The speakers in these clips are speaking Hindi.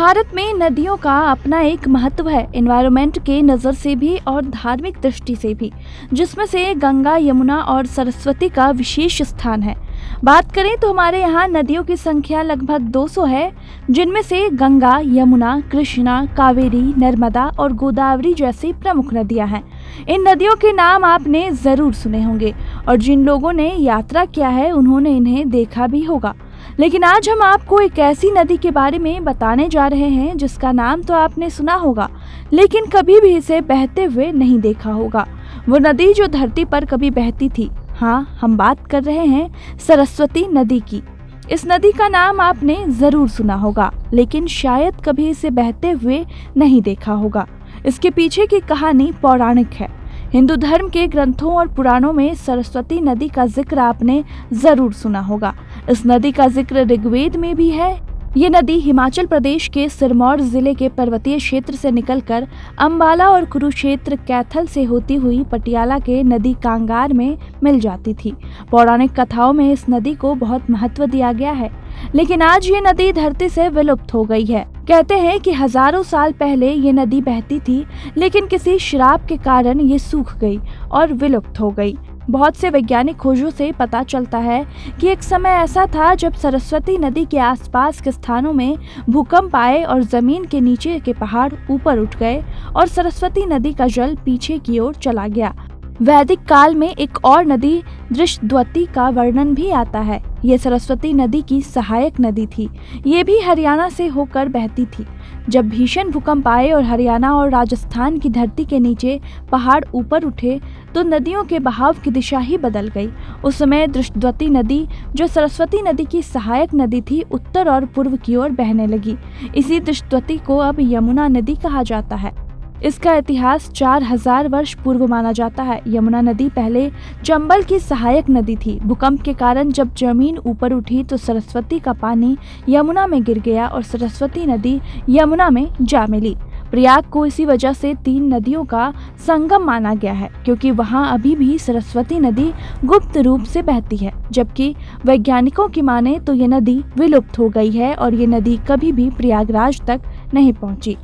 भारत में नदियों का अपना एक महत्व है, एनवायरनमेंट के नज़र से भी और धार्मिक दृष्टि से भी, जिसमें से गंगा, यमुना और सरस्वती का विशेष स्थान है। बात करें तो हमारे यहाँ नदियों की संख्या लगभग 200 है, जिनमें से गंगा, यमुना, कृष्णा, कावेरी, नर्मदा और गोदावरी जैसी प्रमुख नदियाँ हैं। इन नदियों के नाम आपने ज़रूर सुने होंगे और जिन लोगों ने यात्रा किया है उन्होंने इन्हें देखा भी होगा। लेकिन आज हम आपको एक ऐसी नदी के बारे में बताने जा रहे हैं जिसका नाम तो आपने सुना होगा, लेकिन कभी भी इसे बहते हुए नहीं देखा होगा। वो नदी जो धरती पर कभी बहती थी। हाँ, हम बात कर रहे हैं सरस्वती नदी की। इस नदी का नाम आपने जरूर सुना होगा, लेकिन शायद कभी इसे बहते हुए नहीं देखा होगा। इसके पीछे की कहानी पौराणिक है। हिंदू धर्म के ग्रंथों और पुराणों में सरस्वती नदी का जिक्र आपने जरूर सुना होगा। इस नदी का जिक्र ऋग्वेद में भी है। ये नदी हिमाचल प्रदेश के सिरमौर जिले के पर्वतीय क्षेत्र से निकलकर अंबाला और कुरुक्षेत्र कैथल से होती हुई पटियाला के नदी कांगार में मिल जाती थी। पौराणिक कथाओं में इस नदी को बहुत महत्व दिया गया है, लेकिन आज ये नदी धरती से विलुप्त हो गई है। कहते हैं कि हजारों साल पहले ये नदी बहती थी, लेकिन किसी श्राप के कारण ये सूख गई और विलुप्त हो गई। बहुत से वैज्ञानिक खोजों से पता चलता है कि एक समय ऐसा था जब सरस्वती नदी के आसपास के स्थानों में भूकंप आए और जमीन के नीचे के पहाड़ ऊपर उठ गए और सरस्वती नदी का जल पीछे की ओर चला गया। वैदिक काल में एक और नदी दृष्टद्वती का वर्णन भी आता है। ये सरस्वती नदी की सहायक नदी थी। ये भी हरियाणा से होकर बहती थी। जब भीषण भूकंप आए और हरियाणा और राजस्थान की धरती के नीचे पहाड़ ऊपर उठे तो नदियों के बहाव की दिशा ही बदल गई। उस समय दृष्टद्वती नदी, जो सरस्वती नदी की सहायक नदी थी, उत्तर और पूर्व की ओर बहने लगी। इसी दृष्टद्वती को अब यमुना नदी कहा जाता है। इसका इतिहास 4000 वर्ष पूर्व माना जाता है। यमुना नदी पहले चंबल की सहायक नदी थी। भूकंप के कारण जब जमीन ऊपर उठी तो सरस्वती का पानी यमुना में गिर गया और सरस्वती नदी यमुना में जा मिली। प्रयाग को इसी वजह से 3 नदियों का संगम माना गया है, क्योंकि वहां अभी भी सरस्वती नदी गुप्त रूप से बहती है। जबकि वैज्ञानिकों की माने तो ये नदी विलुप्त हो गई है और ये नदी कभी भी प्रयागराज तक नहीं पहुंची।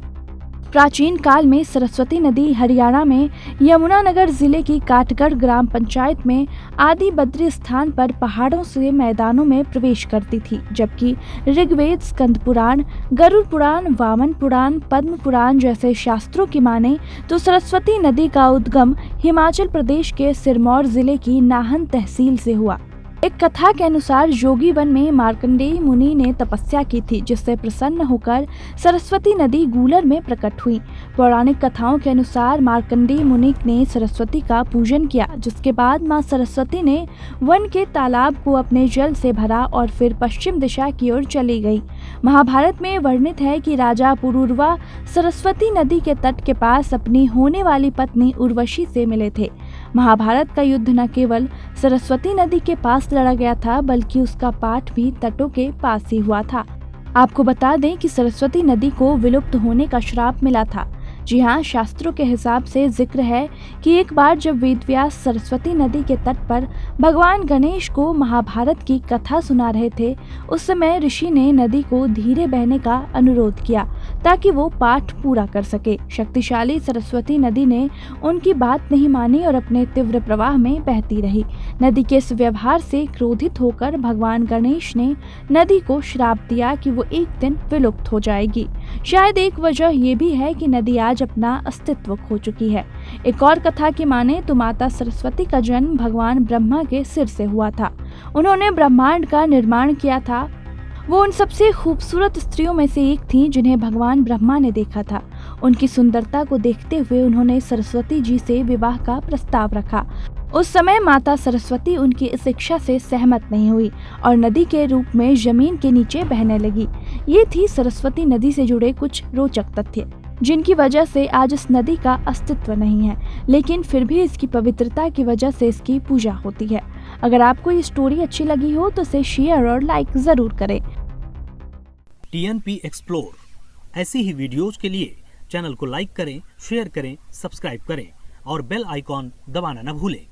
प्राचीन काल में सरस्वती नदी हरियाणा में यमुनानगर जिले की काटगढ़ ग्राम पंचायत में आदि बद्री स्थान पर पहाड़ों से मैदानों में प्रवेश करती थी। जबकि ऋग्वेद, स्कंद पुराण, गरुड़ पुराण, वामन पुराण, पद्म पुराण जैसे शास्त्रों की माने तो सरस्वती नदी का उद्गम हिमाचल प्रदेश के सिरमौर जिले की नाहन तहसील से हुआ। एक कथा के अनुसार योगी वन में मार्कंडेय मुनि ने तपस्या की थी, जिससे प्रसन्न होकर सरस्वती नदी गूलर में प्रकट हुई। पौराणिक कथाओं के अनुसार मार्कंडेय मुनि ने सरस्वती का पूजन किया, जिसके बाद मां सरस्वती ने वन के तालाब को अपने जल से भरा और फिर पश्चिम दिशा की ओर चली गई। महाभारत में वर्णित है कि राजा पुरुरवा सरस्वती नदी के तट के पास अपनी होने वाली पत्नी उर्वशी से मिले थे। महाभारत का युद्ध न केवल सरस्वती नदी के पास लड़ा गया था, बल्कि उसका पाठ भी तटों के पास ही हुआ था। आपको बता दें कि सरस्वती नदी को विलुप्त होने का श्राप मिला था। जी हाँ, शास्त्रों के हिसाब से जिक्र है कि एक बार जब वेदव्यास सरस्वती नदी के तट पर भगवान गणेश को महाभारत की कथा सुना रहे थे, उस समय ऋषि ने नदी को धीरे बहने का अनुरोध किया ताकि वो पाठ पूरा कर सके। शक्तिशाली सरस्वती नदी ने उनकी बात नहीं मानी और अपने तीव्र प्रवाह में बहती रही। नदी के इस व्यवहार से क्रोधित होकर भगवान गणेश ने नदी को श्राप दिया कि वो एक दिन विलुप्त हो जाएगी। शायद एक वजह ये भी है कि नदी आज अपना अस्तित्व खो चुकी है। एक और कथा की माने तो माता सरस्वती का जन्म भगवान ब्रह्मा के सिर से हुआ था। उन्होंने ब्रह्मांड का निर्माण किया था। वो उन सबसे खूबसूरत स्त्रियों में से एक थीं जिन्हें भगवान ब्रह्मा ने देखा था। उनकी सुंदरता को देखते हुए उन्होंने सरस्वती जी से विवाह का प्रस्ताव रखा। उस समय माता सरस्वती उनकी इस इच्छा से सहमत नहीं हुई और नदी के रूप में जमीन के नीचे बहने लगी। ये थी सरस्वती नदी से जुड़े कुछ रोचक तथ्य, जिनकी वजह से आज इस नदी का अस्तित्व नहीं है, लेकिन फिर भी इसकी पवित्रता की वजह से इसकी पूजा होती है। अगर आपको ये स्टोरी अच्छी लगी हो तो इसे शेयर और लाइक जरूर करें। TNP एक्सप्लोर ऐसी ही वीडियोज के लिए चैनल को लाइक करें, शेयर करें, सब्सक्राइब करें और बेल आइकॉन दबाना न भूलें।